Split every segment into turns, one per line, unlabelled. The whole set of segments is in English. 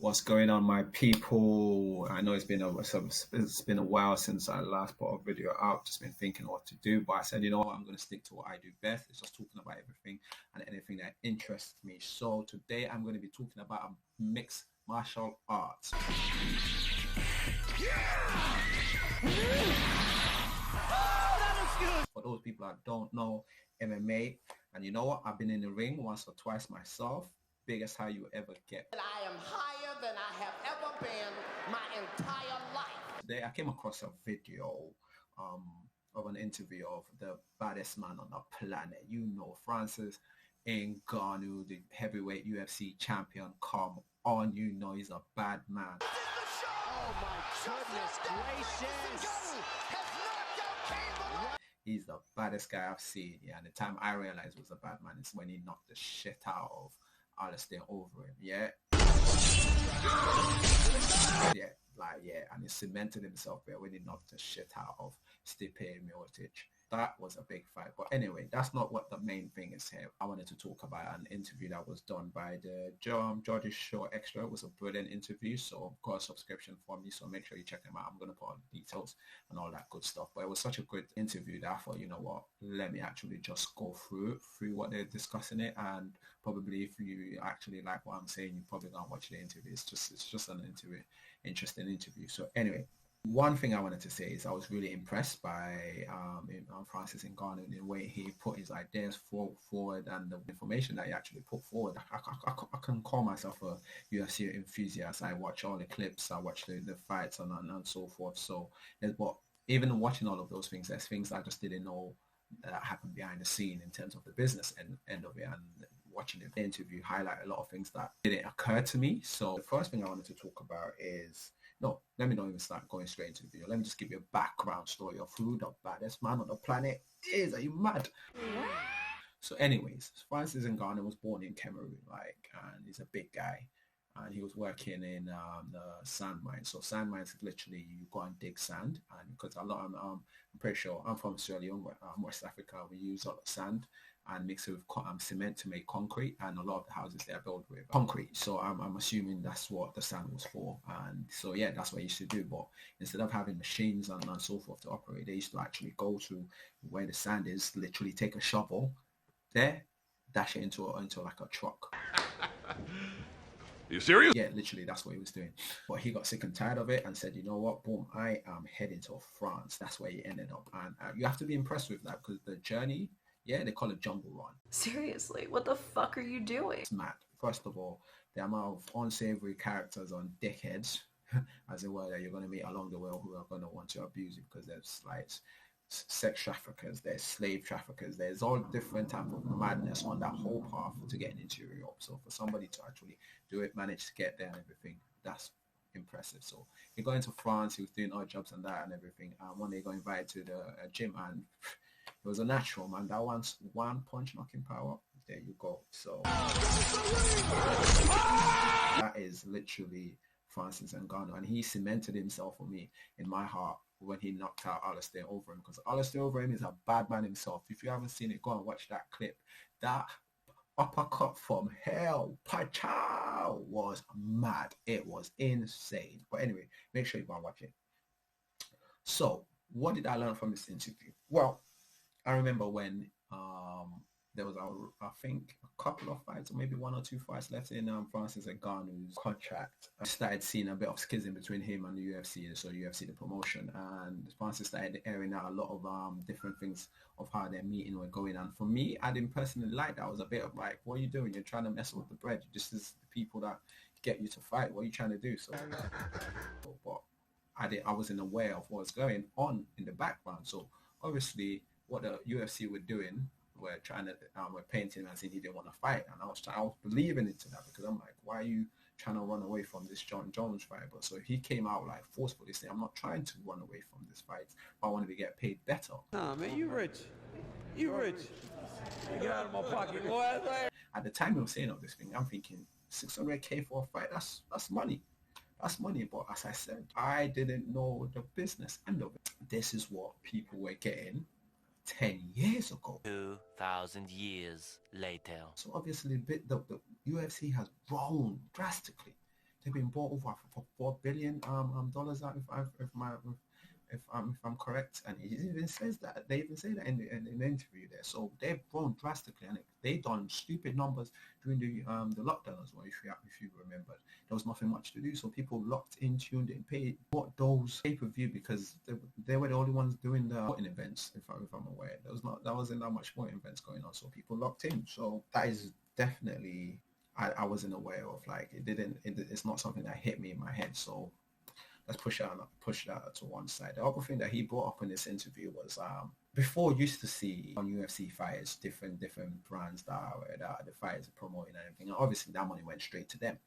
What's going on, my people? I know it's been a while since I last put a video out. Just been thinking what to do, but I said, you know what, I'm going to stick to what I do best. It's just talking about everything and anything that interests me. So today I'm going to be talking about mixed martial arts. For those people that don't know MMA, and you know what, I've been in the ring once or twice myself. Biggest high you ever get.
I am higher than I have ever been my entire life.
Today I came across a video of an interview of the baddest man on the planet. You know, Francis Ngannou, the heavyweight UFC champion. Come on, you know he's a bad man.
Oh my goodness gracious!
He's the baddest guy I've seen. Yeah, and the time I realized was a bad man is when he knocked the shit out of Alistair over him. Yeah. And he cemented himself there when he knocked the shit out of Stipe Miocic. That was a big fight. But anyway, that's not what the main thing is here. I wanted to talk about an interview that was done by the Geordie Xtra. It was a brilliant interview. So I've got a subscription for me. So make sure you check them out. I'm going to put all the details and all that good stuff. But it was such a good interview that I thought, you know what, let me actually just go through what they're discussing it. And probably if you actually like what I'm saying, you're probably going to watch the interview. It's just an interesting interview. So anyway, one thing I wanted to say is I was really impressed by Francis Ngannou in the way he put his ideas forward and the information that he actually put forward. I can call myself a UFC enthusiast. I watch all the clips, I watch the fights and so forth. So, but even watching all of those things, there's things I just didn't know that happened behind the scene in terms of the business end of it. And watching the interview highlight a lot of things that didn't occur to me. So the first thing I wanted to talk about is, no, let me not even start going straight into the video. Let me just give you a background story of who the baddest man on the planet is. Are you mad? So anyways, Francis Ngannou was born in Cameroon, and he's a big guy. And he was working in the sand mine. So sand mines, literally, you go and dig sand. And because I'm pretty sure, I'm from Sierra Leone, West Africa, we use a lot of sand and mix it with cement to make concrete, and a lot of the houses they are built with concrete. So I'm assuming that's what the sand was for. And so yeah, that's what they used to do. But instead of having machines and so forth to operate, they used to actually go to where the sand is, literally take a shovel there, dash it into like a truck.
Are you serious?
Yeah, literally, that's what he was doing. But he got sick and tired of it and said, you know what, boom, I am heading to France. That's where he ended up. And you have to be impressed with that, because the journey, yeah, they call it Jungle Run.
Seriously, what the fuck are you doing?
It's mad. First of all, the amount of unsavory characters on dickheads, as it were, that you're going to meet along the way who are going to want to abuse you, because there's like sex traffickers, there's slave traffickers, there's all different type of madness on that whole path to getting into Europe. So for somebody to actually do it, manage to get there and everything, that's impressive. So he got into France, he was doing odd jobs and that and everything. One day he got invited to the gym, and it was a natural, man. That one's one punch knocking power. There you go. So that is literally Francis Ngannou, and he cemented himself for me in my heart when he knocked out Alistair over him, because Alistair over him is a bad man himself. If you haven't seen it, go and watch that clip. That uppercut from hell, pachow, was mad. It was insane. But anyway, make sure you go and watch it. So what did I learn from this interview? Well, I remember when there was, I think, a couple of fights, or maybe one or two fights left in Francis Ngannou's contract. I started seeing a bit of schism between him and the UFC, so UFC, the promotion, and Francis started airing out a lot of different things of how their meeting were going. And for me, I didn't personally like that. I was a bit of like, what are you doing? You're trying to mess with the bread. This is the people that get you to fight. What are you trying to do? So, but I wasn't aware of what was going on in the background. So obviously, what the UFC were doing, were trying to, were painting him as if he didn't want to fight, and I was believing into that, because I'm like, why are you trying to run away from this John Jones fight? But so he came out like forcefully saying, I'm not trying to run away from this fight, but I wanted to get paid better.
Nah, man, you rich. You rich. Get out of my pocket, boy.
At the time he was saying all this thing, I'm thinking 600K for a fight, that's money. That's money. But as I said, I didn't know the business end of it. This is what people were getting 10 years ago.
2,000 years later.
So obviously the UFC has grown drastically. they've been bought over for $4 billion dollars. If I'm correct, and it even says that they even say that in the interview there. So they've grown drastically, and they done stupid numbers during the lockdown as well. If you remember, there was nothing much to do, so people locked in, tuned in, paid, bought those pay-per-view because they were the only ones doing the sporting events. If I'm aware, there wasn't that much sporting events going on, so people locked in. So that is definitely I wasn't aware of. Like it's not something that hit me in my head. So let's push that to one side. The other thing that he brought up in this interview was before used to see on UFC fighters different brands that the fighters are promoting and everything. And obviously that money went straight to them.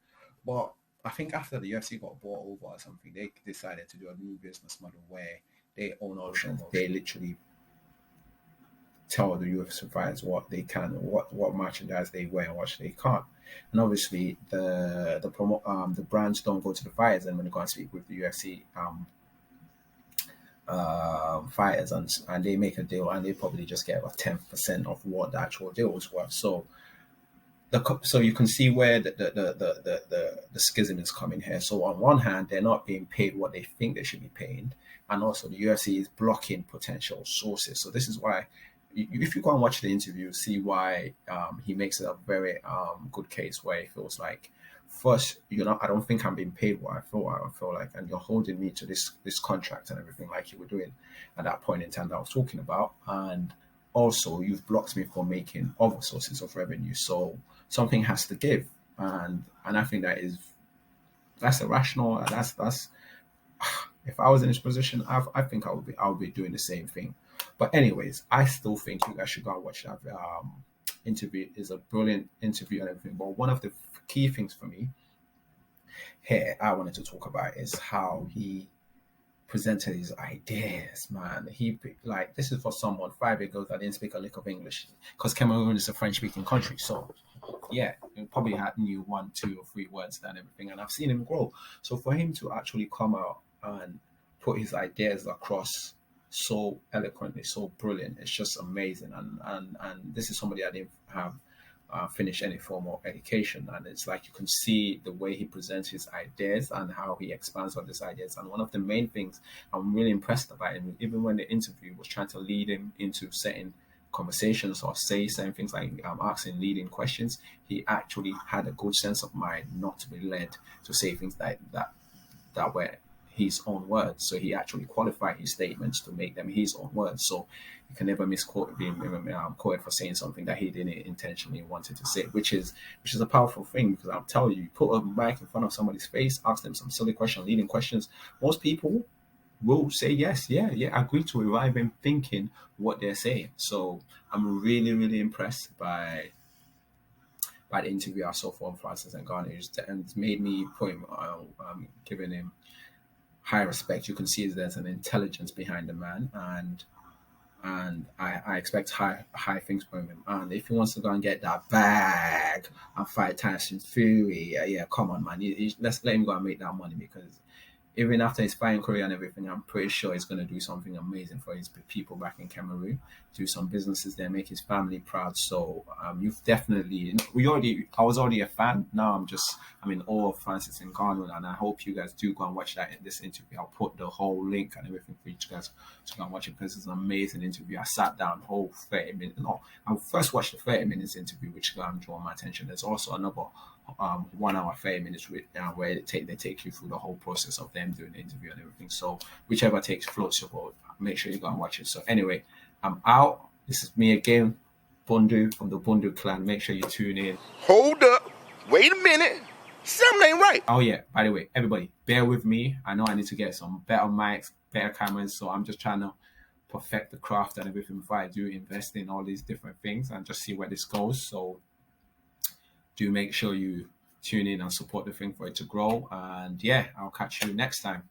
But I think after the UFC got bought over or something, they decided to do a new business model where they own all options. They literally tell the UFC fighters what they can, what merchandise they wear, and what they can't. And obviously, the brands don't go to the fighters, and when they go and speak with the UFC fighters, and they make a deal, and they probably just get about 10% of what the actual deal was worth. So you can see where the schism is coming here. So on one hand, they're not being paid what they think they should be paying, and also the UFC is blocking potential sources. So this is why, if you go and watch the interview, see why he makes it a very good case where he feels like, first, I don't think I'm being paid what I feel like, and you're holding me to this contract and everything like you were doing at that point in time that I was talking about, and also you've blocked me from making other sources of revenue. So something has to give, and I think that's irrational. And that's if I was in this position, I think I would be doing the same thing. But anyways, I still think you guys should go and watch that interview. It's a brilliant interview and everything. But one of the key things for me here I wanted to talk about is how he presented his ideas, man. This is for someone 5 years ago that didn't speak a lick of English, because Cameroon is a French-speaking country. So yeah, he probably knew 1, 2, or 3 words and everything. And I've seen him grow. So for him to actually come out and put his ideas across so eloquently, so brilliant, it's just amazing. And this is somebody I didn't have finished any form of education, and it's like you can see the way he presents his ideas and how he expands on these ideas. And one of the main things I'm really impressed about him, even when the interview was trying to lead him into certain conversations or say certain things, like asking leading questions, he actually had a good sense of mind not to be led to say things like that were his own words. So he actually qualified his statements to make them his own words. So you can never misquote being quoted for saying something that he didn't intentionally wanted to say, which is a powerful thing, because I'll tell you put a mic in front of somebody's face, ask them some silly question, leading questions, most people will say yes, yeah, agree to it rather than thinking what they're saying. So I'm really, really impressed by the interview I saw from Francis Ngannou, and it's made me put him, giving him high respect. You can see there's an intelligence behind the man, and I expect high things from him. And if he wants to go and get that bag and fight Tyson Fury, yeah, come on, man. Let's let him go and make that money, because even after his fighting career and everything, I'm pretty sure he's going to do something amazing for his people back in Cameroon, do some businesses there, make his family proud. So you've definitely, I was already a fan. Now I'm in awe of Francis Ngannou, and I hope you guys do go and watch this interview. I'll put the whole link and everything for you guys to go and watch it, because it's an amazing interview. I sat down whole 30 minutes. No, I first watched the 30 minutes interview, which drew my attention. There's also another 1 hour 30 minutes where they take you through the whole process of them doing the interview and everything. So whichever floats your boat, make sure you go and watch it. So anyway, I'm out. This is me again, Bundu from the Bundu clan. Make sure you tune in.
Hold up. Wait a minute. Something ain't right.
Oh yeah, by the way, everybody, bear with me. I know I need to get some better mics, better cameras, so I'm just trying to perfect the craft and everything before I do invest in all these different things and just see where this goes. So do make sure you tune in and support the thing for it to grow. And yeah, I'll catch you next time.